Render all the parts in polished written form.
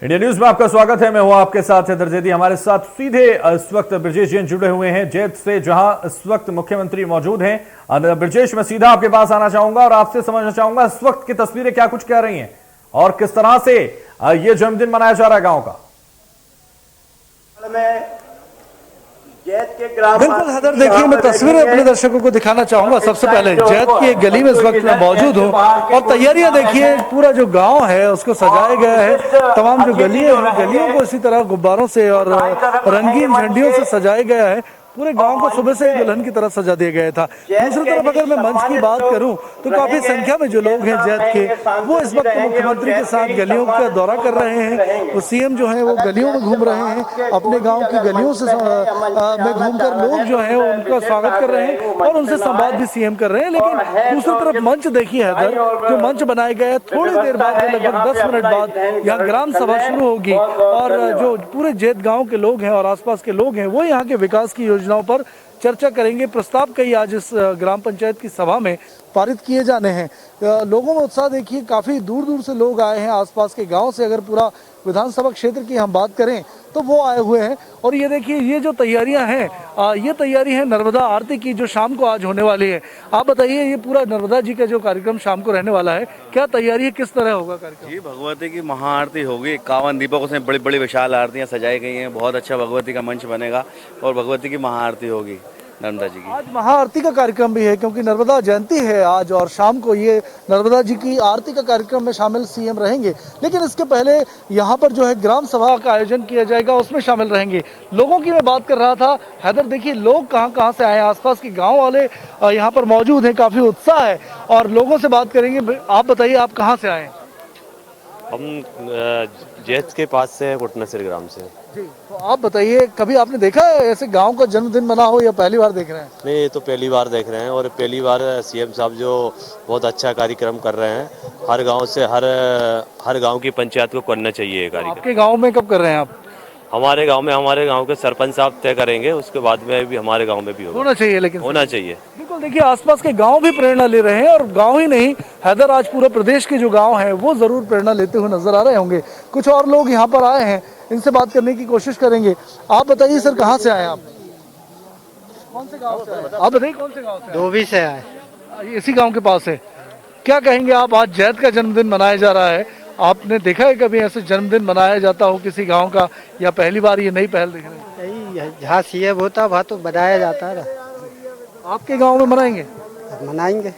India news में आपका स्वागत है। मैं हूं आपके साथ हैदर जैदी। हमारे साथ सीधे इस वक्त ब्रजेश जैन जुड़े हुए हैं जैत से, जहां इस वक्त मुख्यमंत्री मौजूद हैं। ब्रजेश, मैं सीधा आपके पास आना चाहूंगा और आपसे समझना चाहूंगा इस वक्त की तस्वीरें क्या कुछ कह रही हैं और किस तरह से ये जन्मदिन मनाया जा रहा है गांव का। बिल्कुल हैदर, देखिए मैं तस्वीरें अपने दर्शकों को दिखाना चाहूंगा। सबसे पहले जैत की एक गली में इस वक्त मैं मौजूद हूँ और तैयारियां देखिए, पूरा जो गांव है उसको सजाया गया है। तमाम जो गलियां हैं, गलियों को इसी तरह गुब्बारों से और रंगीन झंडियों से सजाया गया है। पूरे गांव को सुबह से दुल्हन की तरह सजा दिया गया था। दूसरी तरफ अगर मैं मंच की बात करूं तो काफी संख्या में जो लोग हैं जैत के, वो इस वक्त मुख्यमंत्री के साथ गलियों का दौरा कर रहे हैं। वो सीएम जो है वो गलियों में घूम रहे हैं, अपने गांव की गलियों से में घूमकर लोग जो है उनका स्वागत कर रहे हैं और उनसे संवाद भी सीएम कर रहे हैं। लेकिन दूसरी तरफ मंच देखिए हैदर, जो मंच बनाया गया है, थोड़ी देर बाद लगभग 10 मिनट बाद यहाँ ग्राम सभा शुरू होगी और जो पूरे जैत गाँव के लोग हैं और आसपास के लोग हैं वो यहाँ के विकास की योजनाओं पर चर्चा करेंगे। प्रस्ताव कई आज इस ग्राम पंचायत की सभा में पारित किए जाने हैं। लोगों में उत्साह देखिए, काफी दूर दूर से लोग आए हैं आसपास के गांव से। अगर पूरा विधानसभा क्षेत्र की हम बात करें तो वो आए हुए हैं। और ये देखिए, ये जो तैयारियां हैं, ये तैयारी है नर्मदा आरती की जो शाम को आज होने वाली है। आप बताइए, ये पूरा नर्मदा जी का जो कार्यक्रम शाम को रहने वाला है, क्या तैयारी है, किस तरह होगा कार्यक्रम? जी, भगवती की महाआरती होगी। 51 दीपकों से बड़ी बड़ी विशाल आरतियां सजाई गई हैं। बहुत अच्छा भगवती का मंच बनेगा और भगवती की महाआरती होगी नर्मदा जी की। आज महाआरती का कार्यक्रम भी है क्योंकि नर्मदा जयंती है आज, और शाम को ये नर्मदा जी की आरती का कार्यक्रम में शामिल सीएम रहेंगे। लेकिन इसके पहले यहाँ पर जो है ग्राम सभा का आयोजन किया जाएगा, उसमें शामिल रहेंगे। लोगों की मैं बात कर रहा था हैदर, देखिए लोग कहाँ कहाँ से आए हैं, आसपास के गाँव वाले यहाँ पर मौजूद हैं, काफी उत्साह है और लोगों से बात करेंगे। आप बताइए, आप कहाँ से आए? हम जैत के पास से, कुटनसिर ग्राम से। जी, तो आप बताइए, कभी आपने देखा है ऐसे गांव का जन्मदिन मना हो या पहली बार देख रहे हैं? नहीं, ये तो पहली बार देख रहे हैं और पहली बार सीएम साहब जो बहुत अच्छा कार्यक्रम कर रहे हैं। हर गांव से हर गांव की पंचायत को करना चाहिए ये कार्यक्रम। आपके गांव में कब कर रहे हैं आप? हमारे गांव के सरपंच साहब तय करेंगे, उसके बाद में भी हमारे गांव में भी होना चाहिए। लेकिन होना चाहिए। बिल्कुल, देखिए आसपास के गांव भी प्रेरणा ले रहे हैं और गांव ही नहीं हैदर, आज पूरे प्रदेश के जो गांव हैं वो जरूर प्रेरणा लेते हुए नजर आ रहे होंगे। कुछ और लोग यहाँ पर आए हैं, इनसे बात करने की कोशिश करेंगे। आप बताइए सर, कहाँ से आए आप? कौन से गाँव से आए? आप बताइए, कौन से गाँव से? धोबी से आए। इसी गाँव के पास है। क्या कहेंगे आप, आज जैत का जन्मदिन मनाया जा रहा है, आपने देखा है कभी ऐसे जन्मदिन मनाया जाता हो किसी गांव का, या पहली बार ये नई पहल देख रहे हैं? जहाँ सीएम होता वहाँ तो बनाया जाता है ना। आपके गांव में मनाएंगे? मनाएंगे।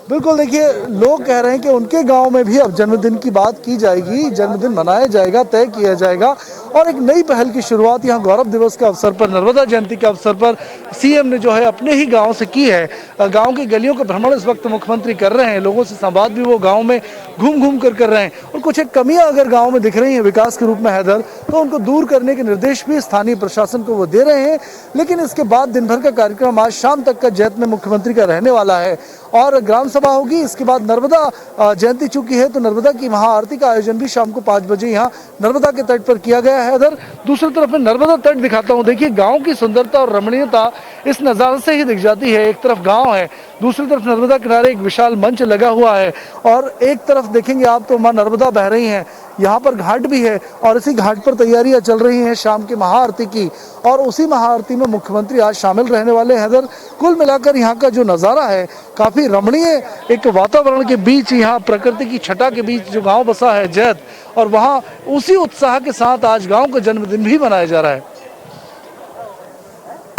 बिल्कुल, देखिए लोग कह रहे हैं कि उनके गांव में भी अब जन्मदिन की बात की जाएगी, जन्मदिन मनाया जाएगा, तय किया जाएगा। और एक नई पहल की शुरुआत यहाँ गौरव दिवस के अवसर पर, नर्मदा जयंती के अवसर पर सीएम ने जो है अपने ही गांव से की है। गांव की गलियों का भ्रमण इस वक्त मुख्यमंत्री कर रहे हैं, लोगों से संवाद भी वो गांव में घूम घूम कर रहे हैं। और कुछ एक कमियां अगर गांव में दिख रही हैं विकास के रूप में हैदर, तो उनको दूर करने के निर्देश भी स्थानीय प्रशासन को वो दे रहे हैं। लेकिन इसके बाद दिन भर का कार्यक्रम आज शाम तक का जैत में मुख्यमंत्री का रहने वाला है और ग्राम सभा होगी। इसके बाद नर्मदा जयंती चुकी है तो नर्मदा की महाआरती का आयोजन भी शाम को 5 बजे यहाँ नर्मदा के तट पर किया गया है। इधर दूसरी तरफ मैं नर्मदा तट दिखाता हूँ। देखिए गांव की सुंदरता और रमणीयता इस नज़ारे से ही दिख जाती है। एक तरफ गांव है, दूसरी तरफ नर्मदा किनारे एक विशाल मंच लगा हुआ है और एक तरफ देखेंगे आप तो माँ नर्मदा बह रही हैं। यहाँ पर घाट भी है और इसी घाट पर तैयारियां चल रही हैं शाम की महाआरती की, और उसी महाआरती में मुख्यमंत्री आज शामिल रहने वाले हैं। इधर कुल मिलाकर यहाँ का जो नज़ारा है काफ़ी रमणीय, एक वातावरण के बीच, यहाँ प्रकृति की छटा के बीच जो गांव बसा है जैत, और वहाँ उसी उत्साह के साथ आज गांव का जन्मदिन भी मनाया जा रहा है।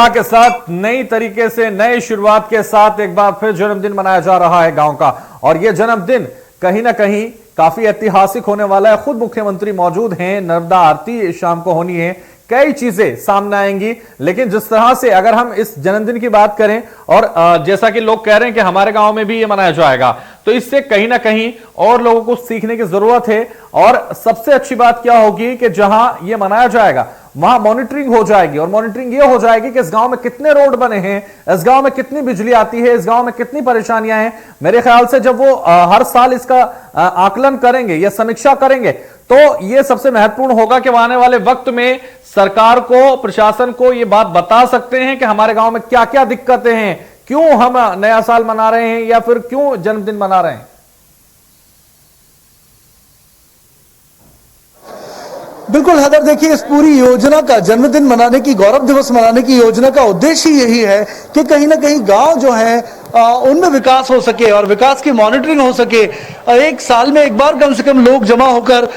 के साथ नई तरीके से, नई शुरुआत के साथ एक बार फिर जन्मदिन मनाया जा रहा है गांव का, और यह जन्मदिन कहीं ना कहीं काफी ऐतिहासिक होने वाला है। खुद मुख्यमंत्री मौजूद हैं, नर्मदा आरती शाम को होनी है, कई चीजें सामने आएंगी। लेकिन जिस तरह से अगर हम इस जन्मदिन की बात करें और जैसा कि लोग कह रहे हैं कि हमारे गांव में भी ये मनाया जाएगा, तो इससे कहीं ना कहीं और लोगों को सीखने की जरूरत है। और सबसे अच्छी बात क्या होगी कि जहां ये मनाया जाएगा वहां मॉनिटरिंग हो जाएगी, और मॉनिटरिंग ये हो जाएगी कि इस गांव में कितने रोड बने हैं, इस गांव में कितनी बिजली आती है, इस गांव में कितनी परेशानियां हैं। मेरे ख्याल से जब वो हर साल इसका आकलन करेंगे या समीक्षा करेंगे तो ये सबसे महत्वपूर्ण होगा कि आने वाले वक्त में सरकार को, प्रशासन को ये बात बता सकते हैं कि हमारे गांव में क्या क्या दिक्कतें हैं, क्यों हम नया साल मना रहे हैं या फिर क्यों जन्मदिन मना रहे हैं। बिल्कुल हैदर, देखिए इस पूरी योजना का जन्मदिन मनाने की, गौरव दिवस मनाने की योजना का उद्देश्य यही है कि कहीं ना कहीं गांव जो है उनमें विकास हो सके और विकास की मॉनिटरिंग हो सके। एक साल में एक बार कम से कम लोग जमा होकर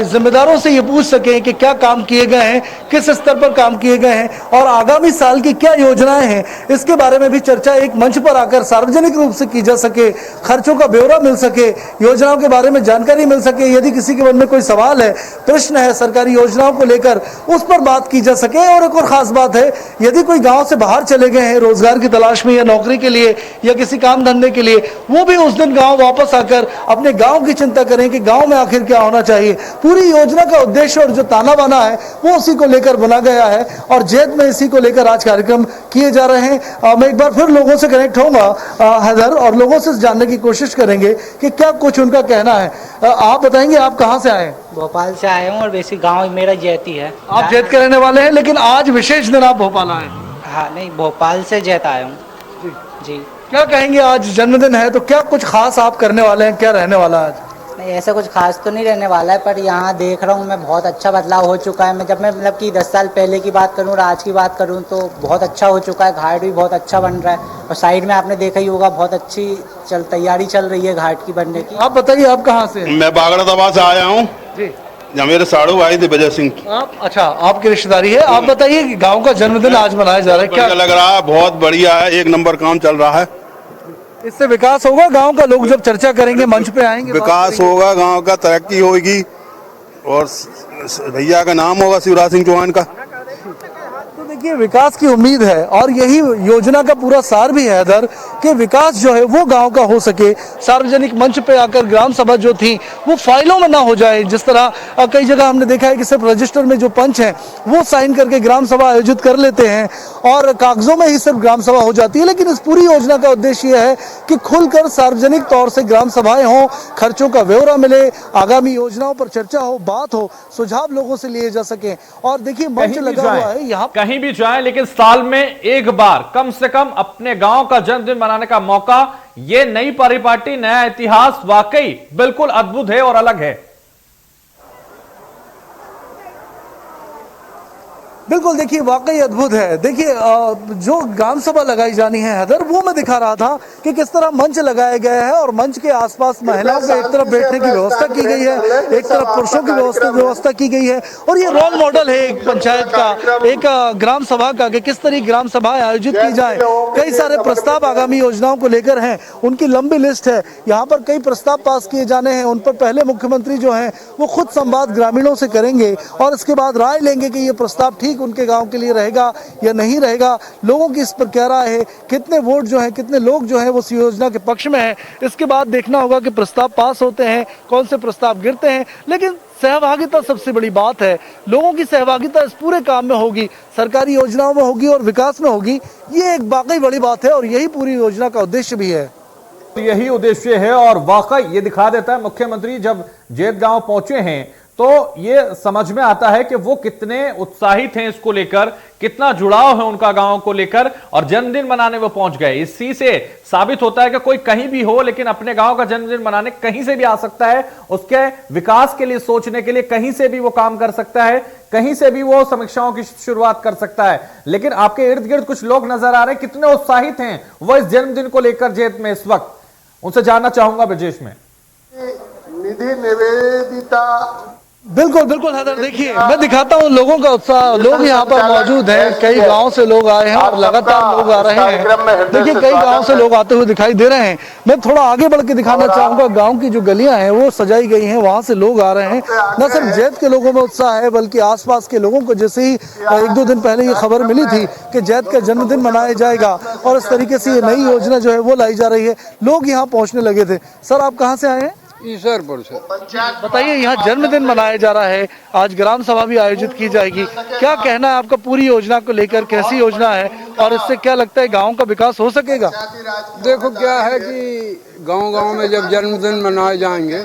जिम्मेदारों से ये पूछ सकें कि क्या काम किए गए हैं, किस स्तर पर काम किए गए हैं और आगामी साल की क्या योजनाएं हैं, इसके बारे में भी चर्चा एक मंच पर आकर सार्वजनिक रूप से की जा सके, खर्चों का ब्यौरा मिल सके, योजनाओं के बारे में जानकारी मिल सके। यदि किसी के मन में कोई सवाल है, प्रश्न है सरकारी योजनाओं को लेकर, उस पर बात की जा सके। और एक और खास बात है, यदि कोई गांव से बाहर चले गए हैं रोजगार की तलाश में या नौकरी के लिए या किसी काम धंधे के लिए, वो भी उस दिन गांव वापस आकर अपने गांव की चिंता करें कि गांव में आखिर क्या होना चाहिए। पूरी योजना का उद्देश्य और जो ताना बाना है वो उसी को लेकर बना गया है और जैत में इसी को लेकर आज कार्यक्रम किए जा रहे हैं। मैं एक बार फिर लोगों से कनेक्ट होऊंगा हैदर, और लोगों से जानने की कोशिश करेंगे कि क्या कुछ उनका कहना है। आप बताएंगे आप कहाँ से आए? भोपाल से आए हूँ और बेसिक गांव मेरा जैती है। आप जैत के रहने वाले हैं, लेकिन आज विशेष दिन आप भोपाल आए? हाँ नहीं, भोपाल से जैत आया हूँ जी। क्या कहेंगे, आज जन्मदिन है तो क्या कुछ खास आप करने वाले हैं? क्या रहने वाला आज? नहीं, ऐसा कुछ खास तो नहीं रहने वाला है, पर यहाँ देख रहा हूँ मैं बहुत अच्छा बदलाव हो चुका है। मैं जब मैं मतलब कि 10 साल पहले की बात करूँ और आज की बात करूँ तो बहुत अच्छा हो चुका है। घाट भी बहुत अच्छा बन रहा है और साइड में आपने देखा ही होगा बहुत अच्छी तैयारी चल रही है घाट की बनने की। आप बताइए आप कहाँ से? मैं बागड़ा दबा से आया हूँ जी। जहाँ मेरे साड़ू भाई थे विजय सिंह। आप अच्छा, आपकी रिश्तेदारी है। आप बताइए कि गांव का जन्मदिन आज मनाया जा रहा है, क्या लग रहा है? बहुत बढ़िया है, एक नंबर काम चल रहा है। इससे विकास होगा गांव का? लोग जब चर्चा करेंगे, मंच पे आएंगे, विकास होगा, गांव का तरक्की होगी और भैया का नाम होगा शिवराज सिंह चौहान का। तो देखिए विकास की उम्मीद है और यही योजना का पूरा सार भी है इधर कि विकास जो है वो गांव का हो सके। सार्वजनिक मंच पे आकर ग्राम सभा जो थी वो फाइलों में ना हो जाए, जिस तरह कई जगह हमने देखा है कि सिर्फ रजिस्टर में जो पंच हैं वो साइन करके ग्राम सभा आयोजित कर लेते हैं और कागजों में ही सिर्फ ग्राम सभा हो जाती है। लेकिन इस पूरी योजना का उद्देश्य यह है कि खुलकर सार्वजनिक तौर से ग्राम सभाएं हों, खर्चों का ब्यौरा मिले, आगामी योजनाओं पर चर्चा हो, बात हो, सुझाव लोगों से लिए जा सके। और देखिए मंच लगा हुआ है यहाँ, कहीं भी जाएं लेकिन साल में एक बार कम से कम अपने गांव का जन्मदिन मनाने का मौका, ये नई परिपाटी, नया इतिहास वाकई बिल्कुल अद्भुत है और अलग है। बिल्कुल देखिए वाकई अद्भुत है। देखिए जो ग्राम सभा लगाई जानी है हैदर, वो मैं दिखा रहा था कि किस तरह मंच लगाया गया है और मंच के आसपास महिलाओं को एक तरफ बैठने की व्यवस्था की गई है, एक तरफ पुरुषों की व्यवस्था की गई है। और ये रोल मॉडल है एक पंचायत का, एक ग्राम सभा का, कि किस तरह ग्राम सभाएं आयोजित की जाए। कई सारे प्रस्ताव आगामी योजनाओं को लेकर हैं, उनकी लंबी लिस्ट है। यहाँ पर कई प्रस्ताव पास किए जाने हैं, उन पर पहले मुख्यमंत्री जो है वो खुद संवाद ग्रामीणों से करेंगे और इसके बाद राय लेंगे कि ये प्रस्ताव ठीक उनके गांव के लिए रहेगा या नहीं रहेगा, लोगों की इस पर क्या राय है, कितने वोट जो हैं, कितने लोग जो हैं वो इस योजना के पक्ष में हैं। इसके बाद देखना होगा कि प्रस्ताव पास होते हैं, कौन से प्रस्ताव गिरते हैं। लेकिन सहभागिता सबसे बड़ी बात है, लोगों की सहभागिता इस पूरे काम में होगी, सरकारी योजनाओं में होगी और विकास में होगी। ये एक वाकई बड़ी बात है और यही पूरी योजना का उद्देश्य भी है। यही उद्देश्य है और वाकई ये दिखा देता है, मुख्यमंत्री जब जैत गांव पहुंचे हैं तो ये समझ में आता है कि वो कितने उत्साहित हैं इसको लेकर, कितना जुड़ाव है उनका गांव को लेकर और जन्मदिन मनाने वो पहुंच गए। इसी से साबित होता है कि कोई कहीं भी हो लेकिन अपने गांव का जन्मदिन मनाने कहीं से भी आ सकता है, उसके विकास के लिए सोचने के लिए कहीं से भी वो काम कर सकता है, कहीं से भी वो समीक्षाओं की शुरुआत कर सकता है। लेकिन आपके इर्द गिर्द कुछ लोग नजर आ रहे हैं, कितने उत्साहित हैं वो इस जन्मदिन को लेकर जैत में इस वक्त, उनसे जानना चाहूंगा ब्रजेश में। निधि निवेदिता बिल्कुल बिल्कुल हैदर, देखिए मैं दिखाता हूँ लोगों का उत्साह। लोग यहाँ पर मौजूद हैं, कई गांव से लोग आए हैं और लगातार लोग आ रहे हैं। देखिए कई गांव से लोग आते हुए दिखाई दे रहे हैं। मैं थोड़ा आगे बढ़ के दिखाना चाहूंगा, गांव की जो गलियां हैं वो सजाई गई हैं, वहां से लोग आ रहे हैं। न सिर्फ जैत के लोगों में उत्साह है बल्कि आसपास के लोगों को, जैसे ही 1-2 दिन पहले ये खबर मिली थी कि जैत का जन्मदिन मनाया जाएगा और इस तरीके से ये नई योजना जो है वो लाई जा रही है, लोग यहाँ पहुंचने लगे थे। सर आप कहाँ से आए हैं? ईश्वरपुर से। बताइए यहाँ जन्मदिन मनाया जा रहा है, आज ग्राम सभा भी आयोजित की जाएगी, क्या कहना है आपका पूरी योजना को लेकर? कैसी योजना है और इससे क्या लगता है गांव का विकास हो सकेगा? देखो क्या है कि गांव-गांव में जब जन्मदिन मनाए जाएंगे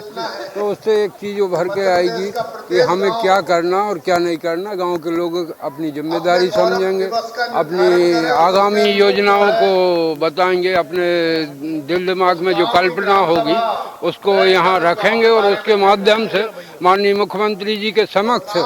तो उससे एक चीज़ उभर के आएगी कि हमें क्या करना और क्या नहीं करना। गांव के लोग अपनी जिम्मेदारी समझेंगे, अपनी आगामी योजनाओं को बताएंगे, अपने दिल दिमाग में जो कल्पना होगी उसको यहाँ यहाँ रखेंगे और उसके माध्यम से माननीय मुख्यमंत्री जी के समक्ष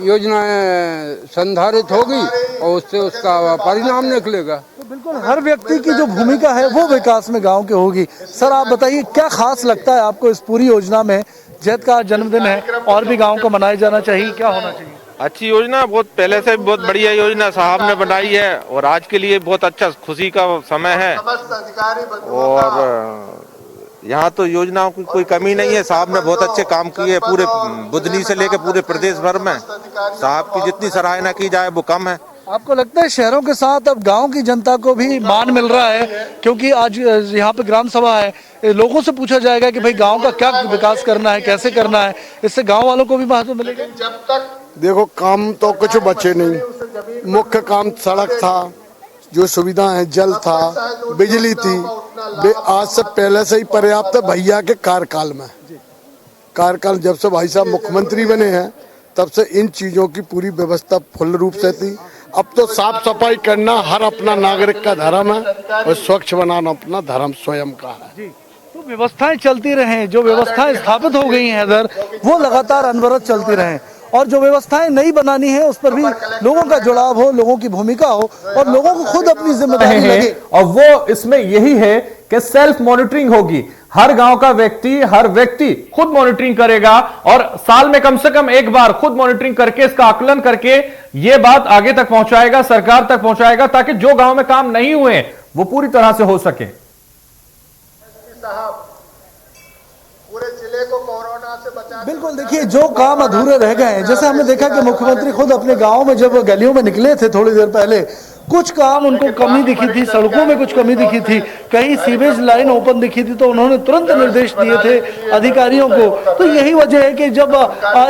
योजनाएं संधारित होगी और उससे उसका परिणाम निकलेगा। तो बिल्कुल हर व्यक्ति की जो भूमिका है वो विकास में गांव के होगी। सर आप बताइए क्या खास लगता है आपको इस पूरी योजना में? जैत का जन्मदिन है और भी गांव को मनाया जाना चाहिए, क्या होना चाहिए? अच्छी योजना, बहुत पहले से बहुत बढ़िया योजना साहब ने बनाई है और आज के लिए बहुत अच्छा खुशी का समय है। और यहाँ तो योजनाओं की कोई कमी नहीं है। साहब ने बहुत अच्छे काम किए, पूरे बुधनी से लेकर पूरे प्रदेश भर में साहब की जितनी सराहना की जाए वो कम है। आपको लगता है शहरों के साथ अब गांव की जनता को भी मान मिल रहा है? क्योंकि आज यहाँ पे ग्राम सभा है, लोगों से पूछा जाएगा कि भाई गांव का क्या विकास करना है, कैसे करना है, इससे गांव वालों को भी महत्व मिलेगा। जब तक देखो काम तो कुछ बचे नहीं, मुख्य काम सड़क था, जो सुविधा है, जल था, बिजली थी, वे आज से पहले से ही पर्याप्त है। भैया के कार्यकाल में, कार्यकाल जब से भाई साहब मुख्यमंत्री बने हैं तब से इन चीजों की पूरी व्यवस्था फुल रूप से थी। अब तो साफ सफाई करना हर अपना नागरिक का धर्म है और स्वच्छ बनाना अपना धर्म स्वयं का है। तो व्यवस्थाएं चलती रहें, जो व्यवस्थाएं स्थापित हो गई हैं इधर वो लगातार अनवरत चलती रहें, और जो व्यवस्थाएं नई बनानी है उस पर भी लोगों का जुड़ाव हो, लोगों की भूमिका हो और लोगों को खुद अपनी जिम्मेदारी लगे। और वो इसमें यही है कि सेल्फ मॉनिटरिंग होगी। हर गांव का व्यक्ति, हर व्यक्ति खुद मॉनिटरिंग करेगा और साल में कम से कम एक बार खुद मॉनिटरिंग करके इसका आकलन करके ये बात आगे तक पहुंचाएगा, सरकार तक पहुंचाएगा, ताकि जो गांव में काम नहीं हुए वो पूरी तरह से हो सके। पूरे जिले को कोरोना से बचा। बिल्कुल, देखिए जो काम अधूरे रह गए हैं, जैसे हमने देखा कि मुख्यमंत्री खुद अपने गांव में जब गलियों में निकले थे थोड़ी देर पहले, कुछ काम उनको कमी दिखी थी, सड़कों में कुछ कमी दिखी थी, कहीं सीवेज लाइन ओपन दिखी थी, तो उन्होंने तुरंत निर्देश दिए थे अधिकारियों को। तो यही वजह है कि जब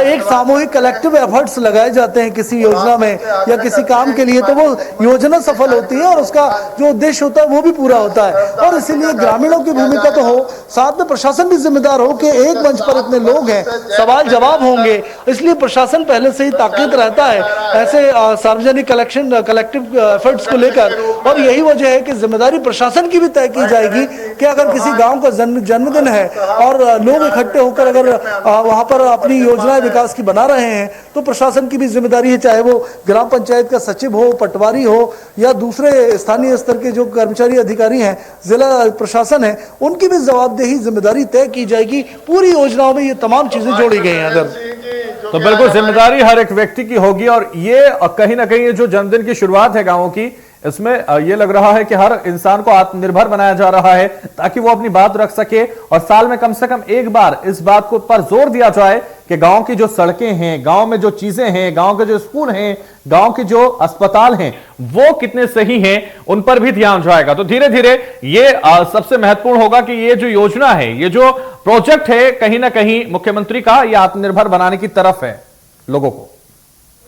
एक सामूहिक कलेक्टिव एफर्ट्स लगाए जाते हैं किसी योजना में या किसी काम के लिए, तो वो योजना सफल होती है और उसका जो उद्देश्य होता है वो भी पूरा होता है। और इसीलिए ग्रामीणों की भूमिका तो हो, साथ में प्रशासन भी जिम्मेदार हो कि एक मंच पर इतने लोग हैं, सवाल जवाब होंगे, इसलिए प्रशासन पहले से ही ताकीद रहता है ऐसे सार्वजनिक कलेक्टिव एफर्ट्स को लेकर। और यही वजह है कि जिम्मेदारी प्रशासन की भी तय की जाएगी कि अगर किसी गांव का जन्मदिन है और लोग इकट्ठे होकर अगर वहां पर अपनी योजनाएं विकास की बना रहे हैं तो प्रशासन की भी जिम्मेदारी है, चाहे वो ग्राम पंचायत का सचिव हो, पटवारी हो या दूसरे स्थानीय स्तर के जो कर्मचारी अधिकारी हैं, जिला प्रशासन है, उनकी भी जवाबदेही जिम्मेदारी तय की जाएगी। पूरी योजनाओं में ये तमाम चीजें जोड़ी गई हैं। अगर तो बिल्कुल जिम्मेदारी हर एक व्यक्ति की होगी और ये कहीं ना कहीं जो जन्मदिन की शुरुआत है गांवों की, इसमें ये लग रहा है कि हर इंसान को आत्मनिर्भर बनाया जा रहा है ताकि वो अपनी बात रख सके और साल में कम से कम एक बार इस बात को पर जोर दिया जाए कि गांव की जो सड़कें हैं, गांव में जो चीजें हैं, गांव के जो स्कूल हैं, गांव के जो अस्पताल हैं वो कितने सही हैं, उन पर भी ध्यान जाएगा। तो धीरे धीरे ये सबसे महत्वपूर्ण होगा कि ये जो योजना है, ये जो प्रोजेक्ट है, कहीं ना कहीं मुख्यमंत्री का ये आत्मनिर्भर बनाने की तरफ है लोगों को।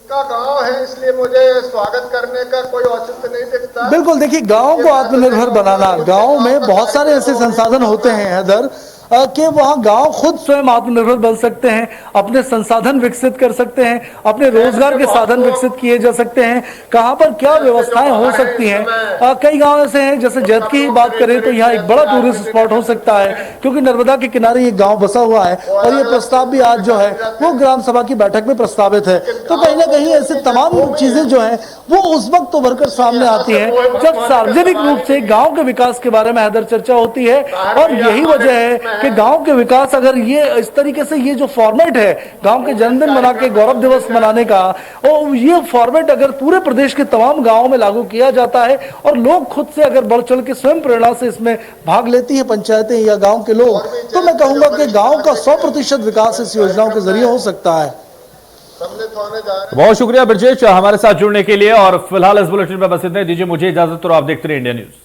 का गांव है, इसलिए मुझे स्वागत करने का कोई औचित्य नहीं दिखता। बिल्कुल, देखिए गांव को आत्मनिर्भर बनाना, गांव में बहुत सारे ऐसे संसाधन होते हैं हैदर कि वहाँ गांव खुद स्वयं आत्मनिर्भर बन सकते हैं, अपने संसाधन विकसित कर सकते हैं, अपने रोजगार के साधन विकसित किए जा सकते हैं। कहाँ पर क्या व्यवस्थाएं हो सकती हैं? कई गांव ऐसे हैं, जैसे जैत की ही बात करें तो यहाँ एक बड़ा टूरिस्ट स्पॉट हो सकता है क्योंकि नर्मदा के किनारे ये गाँव बसा हुआ है और ये प्रस्ताव भी आज जो है वो ग्राम सभा की बैठक में प्रस्तावित है। तो कहीं ना कहीं ऐसे तमाम चीजें जो है वो उस वक्त उभर कर सामने आती है जब सार्वजनिक रूप से गाँव के विकास के बारे में हैदर चर्चा होती है। और यही वजह है कि गांव के विकास, अगर ये इस तरीके से ये जो फॉर्मेट है गांव के जन्मदिन मना के गौरव दिवस मनाने का, और ये फॉर्मेट अगर पूरे प्रदेश के तमाम गांवों में लागू किया जाता है और लोग खुद से अगर बढ़ चढ़ के स्वयं प्रेरणा से इसमें भाग लेती है पंचायतें या गांव के लोग, तो मैं कहूंगा कि गांव का 100% विकास इस योजनाओं के जरिए हो सकता है। बहुत शुक्रिया ब्रजेश हमारे साथ जुड़ने के लिए और फिलहाल इस बुलेटिन में बस इतना ही। दीजिए मुझे इजाजत और आप देखते रहिए इंडिया न्यूज।